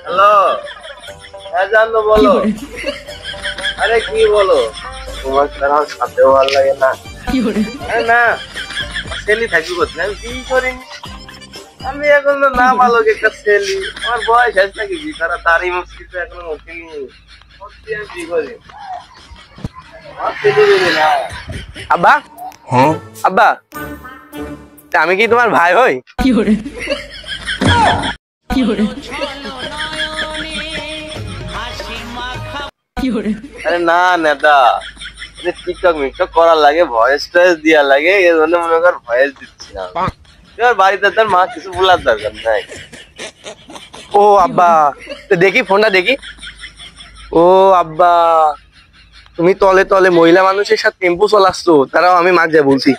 Hello, হ্যাঁ জানো বলো। আরে কি বলো, তোমার তার সাথেও ভালো লাগে না। আরে না, ছেলে থাকবি কোথায়, আমি কি করিনি। আমি এখন তো না ভালো একটা ছেলে, আমার বয়স আছে নাকি কি তারা দাড়ি মুক্তি তো এখনো উঠিনি। সত্যি আমি কি করি, আমার ছেলে যদি না। আব্বা, আব্বা, আমি কি তোমার ভাই হই? আরে না নেতা, টিকটক মিকটক করার লাগে, ভয়েস টয়েস দেওয়ার লাগে, এই জন্য মনে কর ভয়েস দিচ্ছি না। এবার বাড়িতে তার মা কিছু বলার দরকার নাই। ও আব্বা, দেখি ফোনটা দেখি। ও আব্বা, তুমি তলে তলে মহিলা মানুষের সাথে টেম্পো চলাচ্ছ, তারাও আমি মাঝে বলছি।